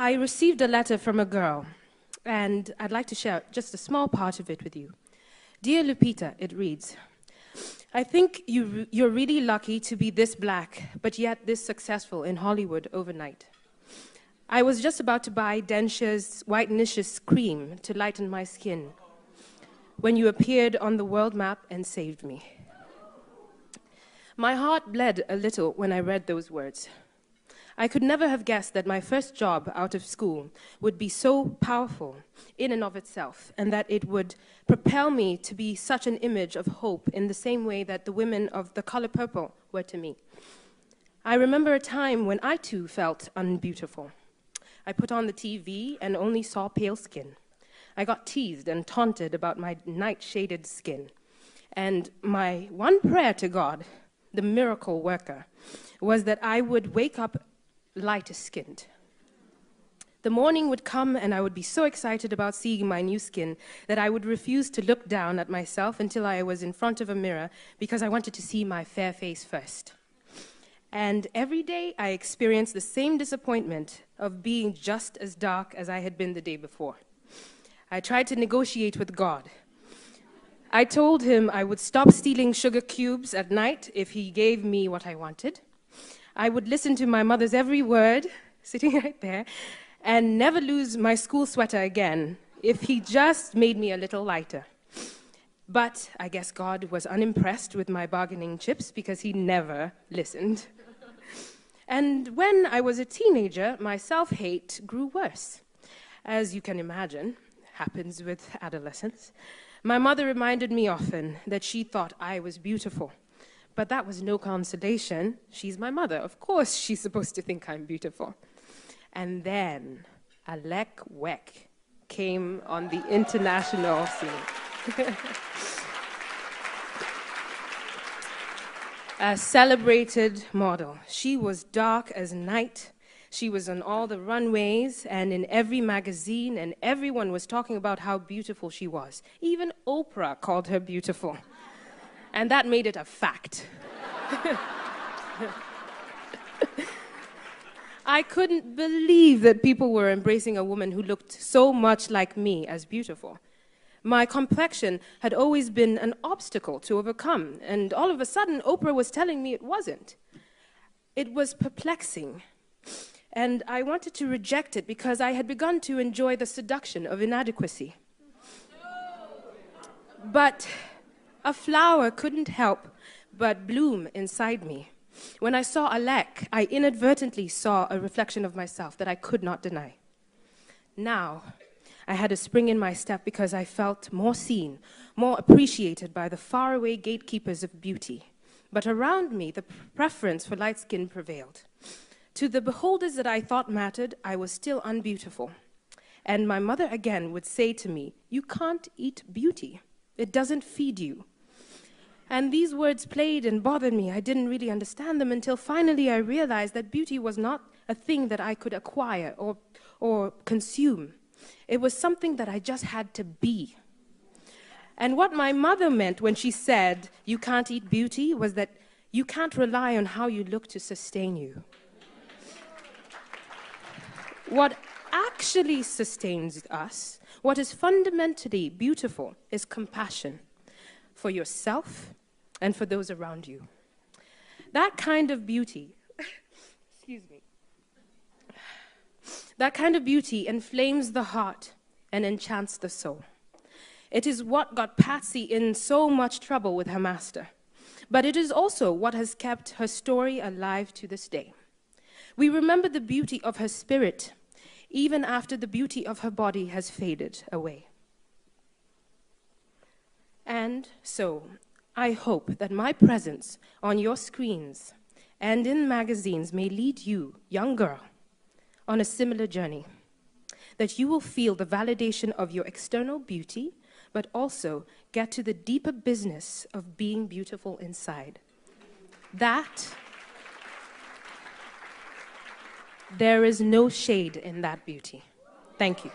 I received a letter from a girl, and I'd like to share just a small part of it with you. Dear Lupita, it reads, I think you're really lucky to be this black, but yet this successful in Hollywood overnight. I was just about to buy Dentsure's Whitenicious cream to lighten my skin when you appeared on the world map and saved me. My heart bled a little when I read those words. I could never have guessed that my first job out of school would be so powerful in and of itself, and that it would propel me to be such an image of hope in the same way that the women of The Color Purple were to me. I remember a time when I too felt unbeautiful. I put on the TV and only saw pale skin. I got teased and taunted about my night-shaded skin. And my one prayer to God, the miracle worker, was that I would wake up lighter-skinned. The morning would come and I would be so excited about seeing my new skin that I would refuse to look down at myself until I was in front of a mirror because I wanted to see my fair face first. And every day I experienced the same disappointment of being just as dark as I had been the day before. I tried to negotiate with God. I told him I would stop stealing sugar cubes at night if he gave me what I wanted. I would listen to my mother's every word, sitting right there, and never lose my school sweater again if he just made me a little lighter. But I guess God was unimpressed with my bargaining chips because he never listened. And when I was a teenager, my self-hate grew worse. As you can imagine, happens with adolescence. My mother reminded me often that she thought I was beautiful. But that was no consolation. She's my mother. Of course she's supposed to think I'm beautiful. And then Alec Weck came on the international scene. A celebrated model. She was dark as night. She was on all the runways and in every magazine, and everyone was talking about how beautiful she was. Even Oprah called her beautiful. And that made it a fact. I couldn't believe that people were embracing a woman who looked so much like me as beautiful. My complexion had always been an obstacle to overcome, and all of a sudden, Oprah was telling me it wasn't. It was perplexing, and I wanted to reject it because I had begun to enjoy the seduction of inadequacy. But a flower couldn't help but bloom inside me. When I saw Alec, I inadvertently saw a reflection of myself that I could not deny. Now, I had a spring in my step because I felt more seen, more appreciated by the faraway gatekeepers of beauty. But around me, the preference for light skin prevailed. To the beholders that I thought mattered, I was still unbeautiful. And my mother again would say to me, "You can't eat beauty. It doesn't feed you." And these words played and bothered me. I didn't really understand them until finally I realized that beauty was not a thing that I could acquire or consume. It was something that I just had to be. And what my mother meant when she said, "You can't eat beauty," was that you can't rely on how you look to sustain you. What actually sustains us, what is fundamentally beautiful, is compassion for yourself and for those around you. That kind of beauty, excuse me, that kind of beauty inflames the heart and enchants the soul. It is what got Patsy in so much trouble with her master, but it is also what has kept her story alive to this day. We remember the beauty of her spirit, even after the beauty of her body has faded away. And so, I hope that my presence on your screens and in magazines may lead you, young girl, on a similar journey, that you will feel the validation of your external beauty, but also get to the deeper business of being beautiful inside. That, there is no shade in that beauty. Thank you.